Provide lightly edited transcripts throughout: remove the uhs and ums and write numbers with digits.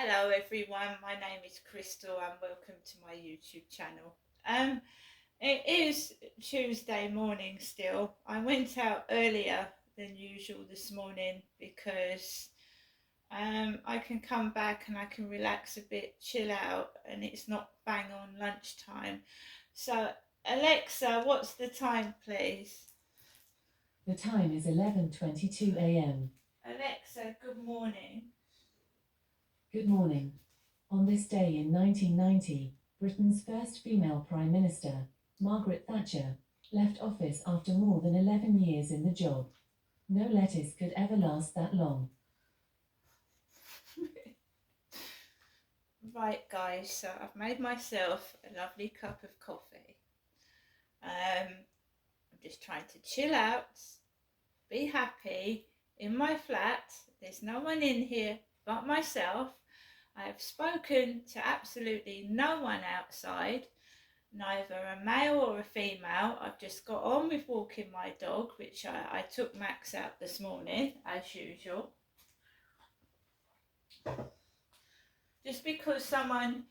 Hello everyone, my name is Crystal and welcome to my YouTube channel. It is Tuesday morning still. I went out earlier than usual this morning because I can come back and I can relax a bit, chill out, and it's not bang on lunchtime. So Alexa, what's the time please? The time is 11:22 a.m. Alexa, good morning. Good morning. On this day in 1990, Britain's first female Prime Minister, Margaret Thatcher, left office after more than 11 years in the job. No lettuce could ever last that long. Right guys, so I've made myself a lovely cup of coffee. I'm just trying to chill out, be happy in my flat. There's no one in here but myself. I have spoken to absolutely no one outside, neither a male or a female. I've just got on with walking my dog, which I took Max out this morning, as usual. Just because someone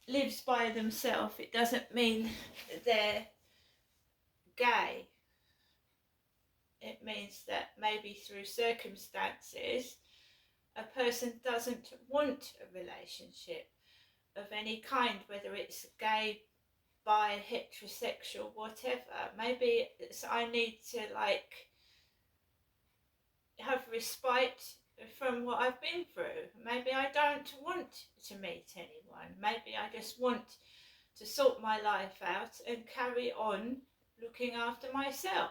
lives by themselves, it doesn't mean that they're gay. It means that maybe through circumstances a person doesn't want a relationship of any kind, whether it's gay, bi, heterosexual, whatever. Maybe I need to have respite from what I've been through. Maybe I don't want to meet anyone. Maybe I just want to sort my life out and carry on looking after myself.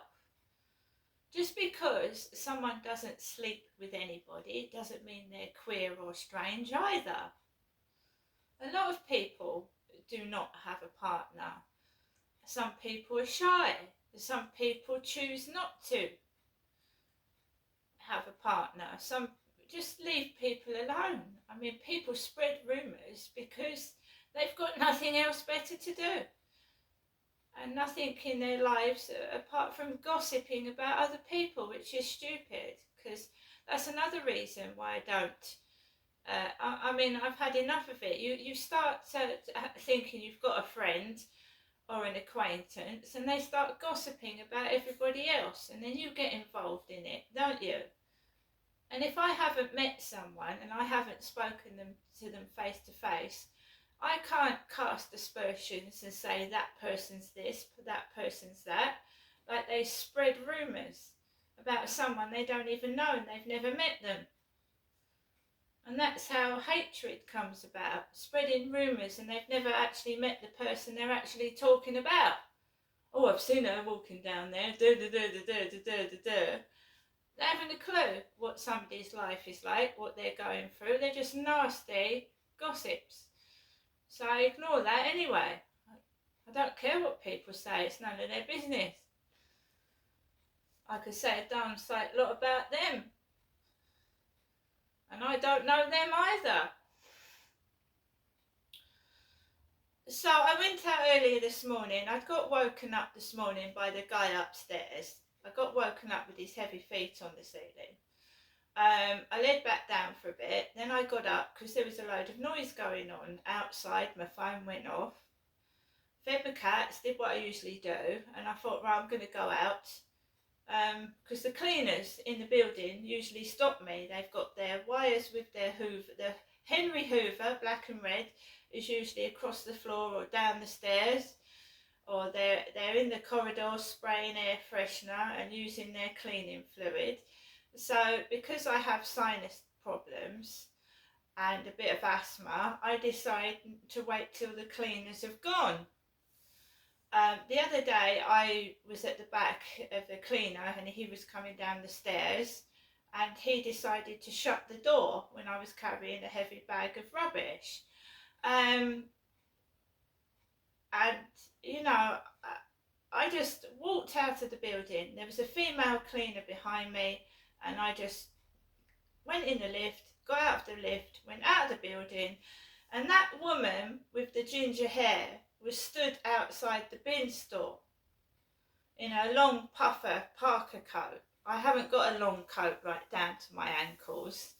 Just because someone doesn't sleep with anybody doesn't mean they're queer or strange either. A lot of people do not have a partner. Some people are shy. Some people choose not to have a partner. Some just leave people alone. I mean, people spread rumours because they've got nothing else better to do. And nothing in their lives apart from gossiping about other people, which is stupid, because that's another reason why I don't. I mean, I've had enough of it. You start thinking you've got a friend or an acquaintance, and they start gossiping about everybody else, and then you get involved in it, don't you? And if I haven't met someone and I haven't spoken to them face to face, I can't cast aspersions and say that person's this, that person's that. Like they spread rumours about someone they don't even know and they've never met them. And that's how hatred comes about, spreading rumours and they've never actually met the person they're actually talking about. Oh, I've seen her walking down there, They haven't a clue what somebody's life is like, what they're going through. They're just nasty gossips. So I ignore that anyway. I don't care what people say, it's none of their business. I could say a darn sight lot about them. And I don't know them either. So I went out earlier this morning. I'd got woken up this morning by the guy upstairs. I got woken up with his heavy feet on the ceiling. I laid back down for a bit. Then I got up because there was a load of noise going on outside. My phone went off. Fed my cats, did what I usually do, and I thought, right, I'm going to go out because the cleaners in the building usually stop me. They've got their wires with their Hoover. The Henry Hoover, black and red, is usually across the floor or down the stairs, or they're in the corridor spraying air freshener and using their cleaning fluid. So because I have sinus problems and a bit of asthma, I decided to wait till the cleaners have gone. The other day I was at the back of the cleaner and he was coming down the stairs and he decided to shut the door when I was carrying a heavy bag of rubbish. And you know, I just walked out of the building. There was a female cleaner behind me and I just went in the lift, got out of the lift, went out of the building, and that woman with the ginger hair was stood outside the bin store in a long puffer parker coat. I haven't got a long coat right down to my ankles,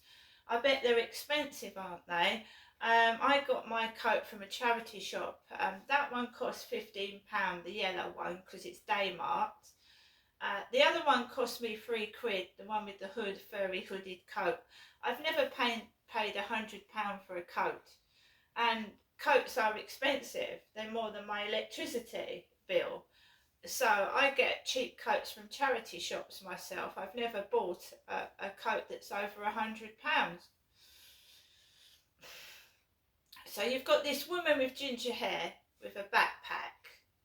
I bet they're expensive, aren't they? I got my coat from a charity shop. That one cost £15, the yellow one, because it's day marked. The other one cost me £3, the one with the hood, furry hooded coat. I've never paid £100 for a coat, and coats are expensive. They're more than my electricity bill. So I get cheap coats from charity shops myself. I've never bought a coat that's over £100. So you've got this woman with ginger hair with a backpack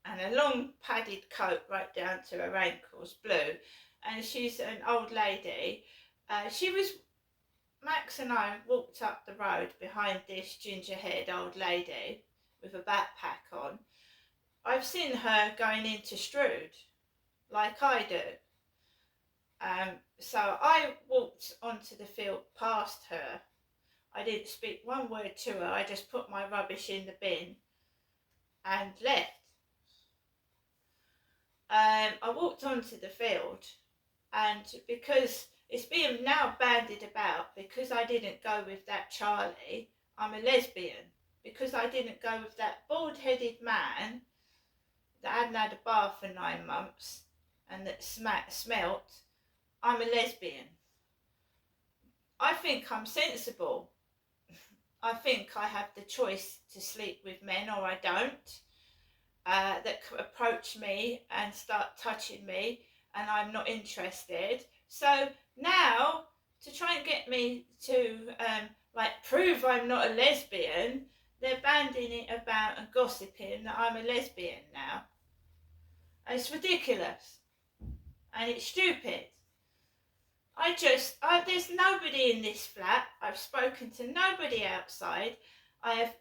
and a long padded coat right down to her ankles, blue, and she's an old lady. Max and I walked up the road behind this ginger-haired old lady with a backpack on. I've seen her going into Strood, like I do. So I walked onto the field past her. I didn't speak one word to her. I just put my rubbish in the bin and left. I walked onto the field, and because it's being now bandied about, because I didn't go with that Charlie, I'm a lesbian. Because I didn't go with that bald-headed man that hadn't had a bath for 9 months and that smelt, I'm a lesbian. I think I'm sensible. I think I have the choice to sleep with men or I don't, that approach me and start touching me, and I'm not interested. So now, to try and get me to prove I'm not a lesbian, they're banding it about and gossiping that I'm a lesbian now. And it's ridiculous. And it's stupid. There's nobody in this flat. I've spoken to nobody outside. I have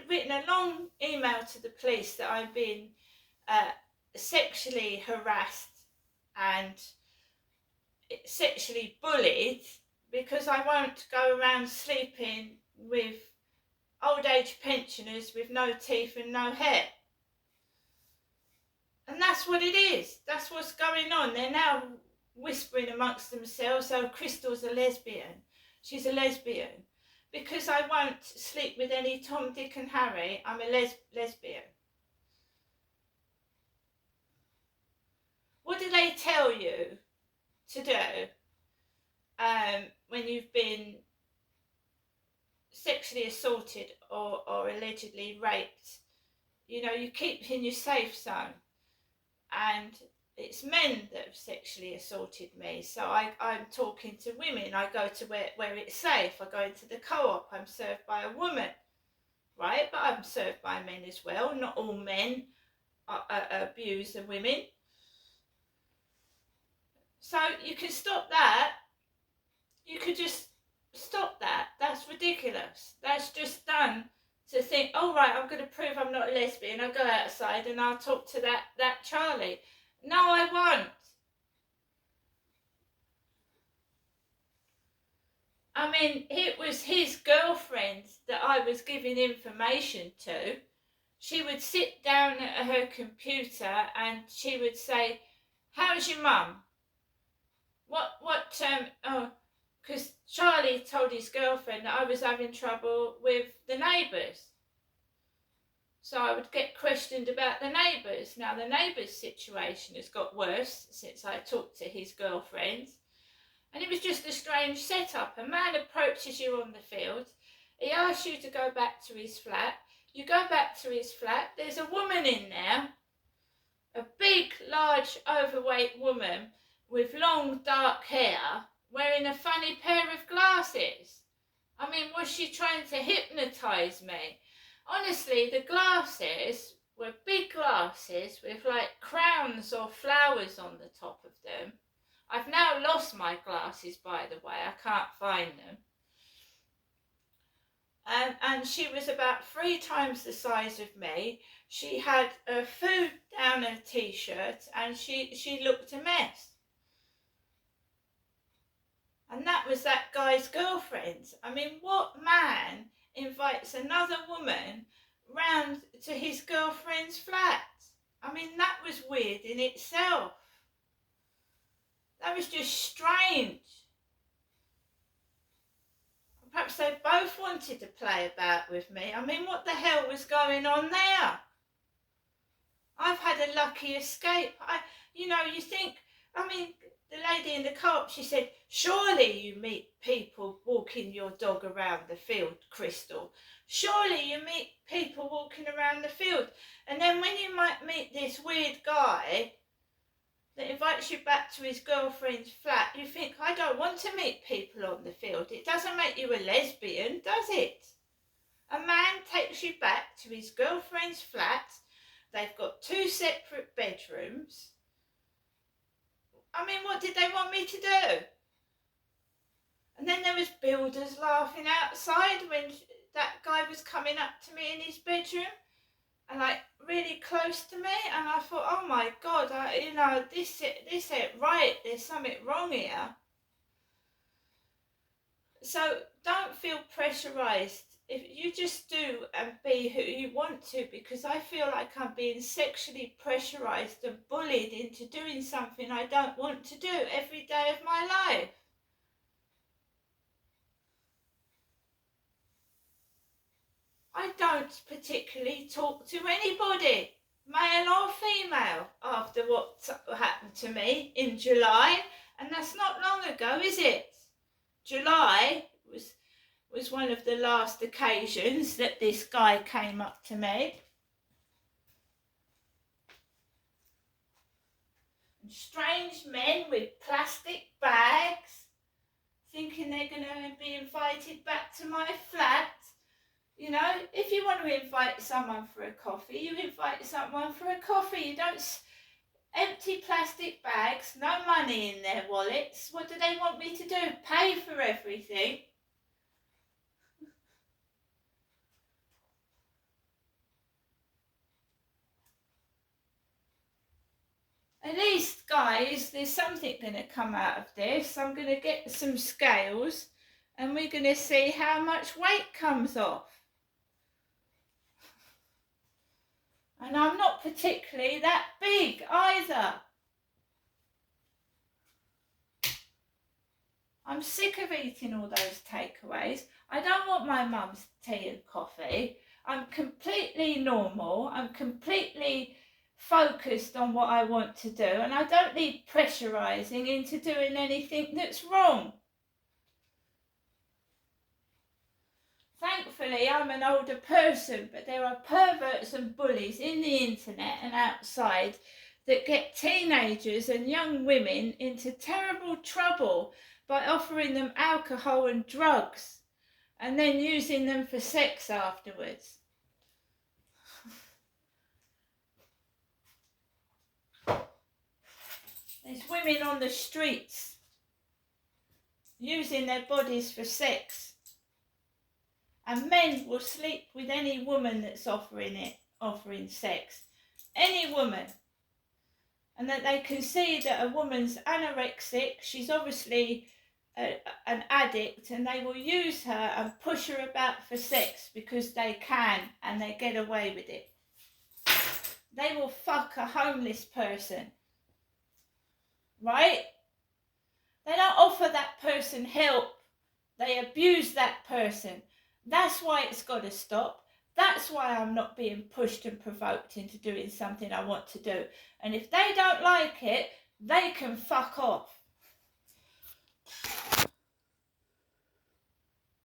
written a long email to the police that I'm being sexually harassed and sexually bullied because I won't go around sleeping with old age pensioners with no teeth and no hair. And that's what it is. That's what's going on. They're now whispering amongst themselves, oh, Crystal's a lesbian. She's a lesbian. Because I won't sleep with any Tom, Dick and Harry, I'm a lesbian. What do they tell you to do when you've been sexually assaulted or allegedly raped? You know, you keep in your safe zone. And it's men that have sexually assaulted me. So I'm talking to women. I go to where it's safe. I go into the co-op. I'm served by a woman, right? But I'm served by men as well. Not all men abuse the women. So you can stop that. You could just stop that. That's ridiculous. That's just done to think, oh right, I'm going to prove I'm not a lesbian. I'll go outside and I'll talk to that Charlie. No, I won't. I mean, it was his girlfriend that I was giving information to. She would sit down at her computer and she would say, how's your mum? Because Charlie told his girlfriend that I was having trouble with the neighbours. So I would get questioned about the neighbours. Now the neighbours' situation has got worse since I talked to his girlfriend. And it was just a strange setup. A man approaches you on the field. He asks you to go back to his flat. You go back to his flat. There's a woman in there. A big, large, overweight woman with long, dark hair, wearing a funny pair of glasses. I mean, was she trying to hypnotise me? Honestly, the glasses were big glasses with like crowns or flowers on the top of them. I've now lost my glasses, by the way. I can't find them. And she was about 3 times the size of me. She had food down her t-shirt and she looked a mess. And that was that guy's girlfriend. I mean, what man invites another woman round to his girlfriend's flat? I mean, that was weird in itself. That was just strange. perhaps they both wanted to play about with me. I mean, what the hell was going on there? I've had a lucky escape. You think, I mean, the lady in the co-op, she said, surely you meet people walking your dog around the field, Crystal. Surely you meet people walking around the field. And then when you might meet this weird guy that invites you back to his girlfriend's flat, you think, I don't want to meet people on the field. It doesn't make you a lesbian, does it? A man takes you back to his girlfriend's flat. They've got 2 separate bedrooms. I mean, what did they want me to do? And then there was builders laughing outside when that guy was coming up to me in his bedroom and like really close to me, and I thought, oh my God, this ain't right. There's something wrong here. So don't feel pressurized. If you just do and be who you want to, because I feel like I'm being sexually pressurized and bullied into doing something I don't want to do every day of my life. I don't particularly talk to anybody, male or female, after what happened to me in July, and that's not long ago, is it? July was one of the last occasions that this guy came up to me. And strange men with plastic bags, thinking they're going to be invited back to my flat. You know, if you want to invite someone for a coffee, you invite someone for a coffee. You don't empty plastic bags, no money in their wallets. What do they want me to do? Pay for everything? At least, guys, there's something going to come out of this. I'm going to get some scales and we're going to see how much weight comes off. And I'm not particularly that big either. I'm sick of eating all those takeaways. I don't want my mum's tea and coffee. I'm completely normal. I'm completely focused on what I want to do, and I don't need pressurizing into doing anything that's wrong. Thankfully, I'm an older person, but there are perverts and bullies in the internet and outside that get teenagers and young women into terrible trouble by offering them alcohol and drugs and then using them for sex afterwards. There's women on the streets using their bodies for sex, and men will sleep with any woman that's offering sex, any woman, and that they can see that a woman's anorexic, she's obviously an addict, and they will use her and push her about for sex because they can and they get away with it. They will fuck a homeless person. Right? They don't offer that person help. They abuse that person. That's why it's got to stop. That's why I'm not being pushed and provoked into doing something I want to do. And if they don't like it, they can fuck off.